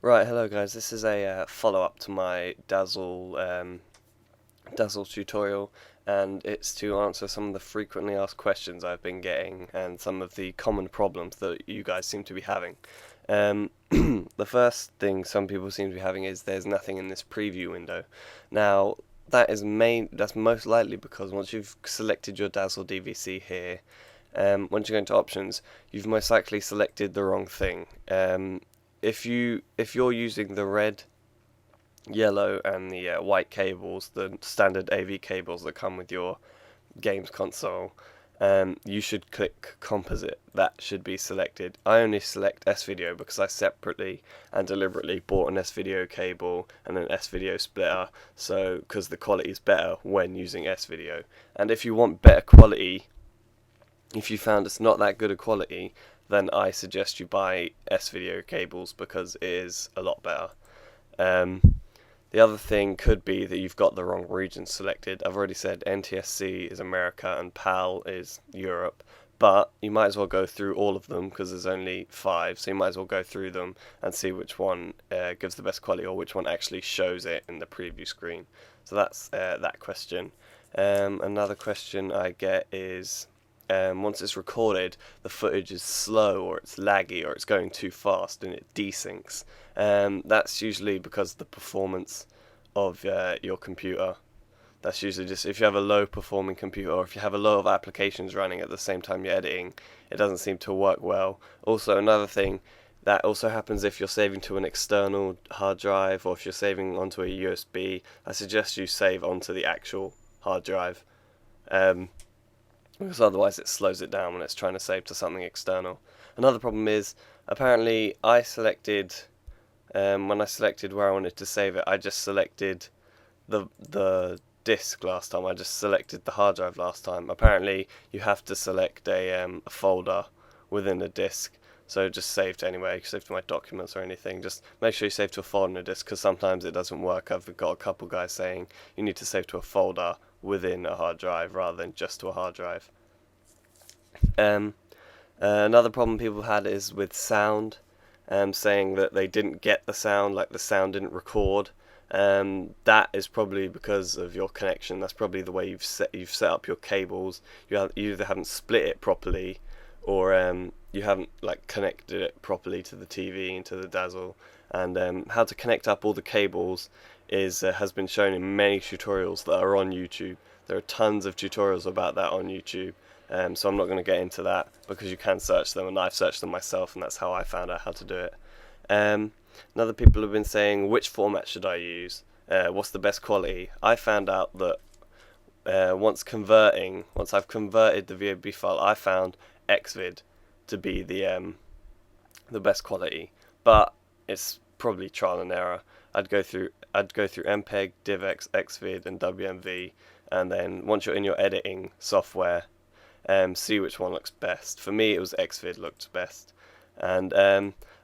Right, hello guys. This is a follow-up to my Dazzle tutorial, and it's to answer some of the frequently asked questions I've been getting and some of the common problems that you guys seem to be having. The first thing some people seem to be having is there's nothing in this preview window. Now, that's most likely because once you've selected your Dazzle DVC here, once you go into options, you've most likely selected the wrong thing. If you're using the red, yellow, and the white cables, the standard AV cables that come with your games console, you should click composite. That should be selected. I only select S-Video because I separately and deliberately bought an S-Video cable and an S-Video splitter, so because the quality is better when using S-Video. And if you want better quality, if you found it's not that good a quality, then I suggest you buy S-Video cables because it is a lot better. The other thing could be that you've got the wrong region selected. I've already said NTSC is America and PAL is Europe, but you might as well go through all of them because there's only 5, so you might as well go through them and see which one gives the best quality or which one actually shows it in the preview screen. So that's that question. Another question I get is, once it's recorded, the footage is slow or it's laggy or it's going too fast and it desyncs. That's usually because of the performance of your computer. That's usually just if you have a low performing computer or if you have a lot of applications running at the same time you're editing, it doesn't seem to work well. Also, another thing that also happens if you're saving to an external hard drive or if you're saving onto a USB, I suggest you save onto the actual hard drive. Because otherwise it slows it down when it's trying to save to something external. Another problem is, apparently I selected, when I selected where I wanted to save it, I just selected the disk last time. I just selected the hard drive last time. Apparently you have to select a folder within a disk. So just save to anywhere, save to my documents or anything. Just make sure you save to a folder in a disk because sometimes it doesn't work. I've got a couple guys saying you need to save to a folder within a hard drive rather than just to a hard drive. Another problem people had is with sound, saying that they didn't get the sound, like the sound didn't record. That is probably because of your connection. That's probably the way you've set up your cables. You either haven't split it properly, or you haven't connected it properly to the TV and to the Dazzle. And how to connect up all the cables has been shown in many tutorials that are on YouTube. There are tons of tutorials about that on YouTube. So I'm not going to get into that because you can search them, and I've searched them myself, and that's how I found out how to do it. Another people have been saying, which format should I use? What's the best quality? I found out that once I've converted the VOB file, I found Xvid to be the best quality, but it's probably trial and error. I'd go through MPEG, DivX, Xvid, and WMV, and then once you're in your editing software, see which one looks best. For me, it was Xvid looked best. And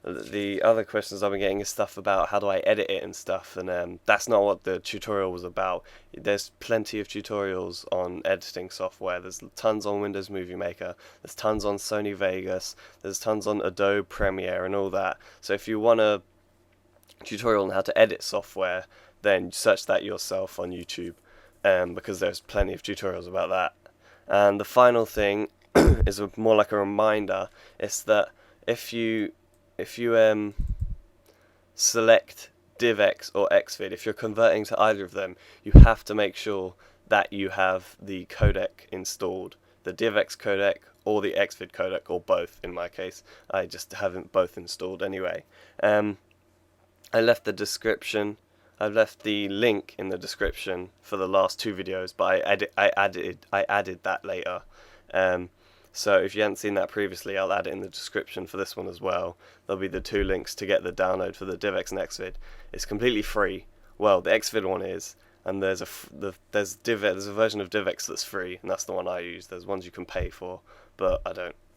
the other questions I've been getting is stuff about how do I edit it and stuff, and that's not what the tutorial was about. There's plenty of tutorials on editing software. There's tons on Windows Movie Maker, there's tons on Sony Vegas, there's tons on Adobe Premiere and all that. So if you want a tutorial on how to edit software, then search that yourself on YouTube, because there's plenty of tutorials about that. And the final thing is more like a reminder. It's that if you select DivX or Xvid, if you're converting to either of them, you have to make sure that you have the codec installed, the DivX codec or the Xvid codec, or both. In my case, I just haven't both installed anyway. I left the description. I've left the link in the description for the last 2 videos, but I added that later. So if you hadn't seen that previously, I'll add it in the description for this one as well. There'll be the 2 links to get the download for the DivX and Xvid. It's completely free. Well, the Xvid one is, and there's a version of DivX that's free, and that's the one I use. There's ones you can pay for, but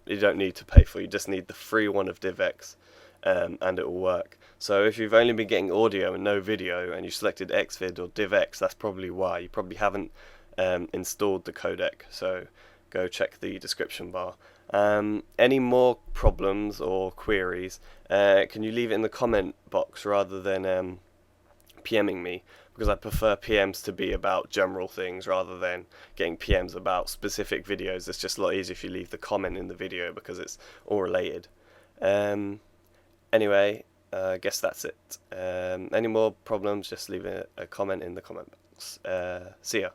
you don't need to pay for. You just need the free one of DivX. And it will work. So if you've only been getting audio and no video and you selected Xvid or DivX, that's probably why. You probably haven't installed the codec, so go check the description bar. Any more problems or queries, can you leave it in the comment box rather than PMing me, because I prefer PMs to be about general things rather than getting PMs about specific videos. It's just a lot easier if you leave the comment in the video because it's all related. Anyway, I guess that's it. Any more problems, just leave a comment in the comment box. See ya.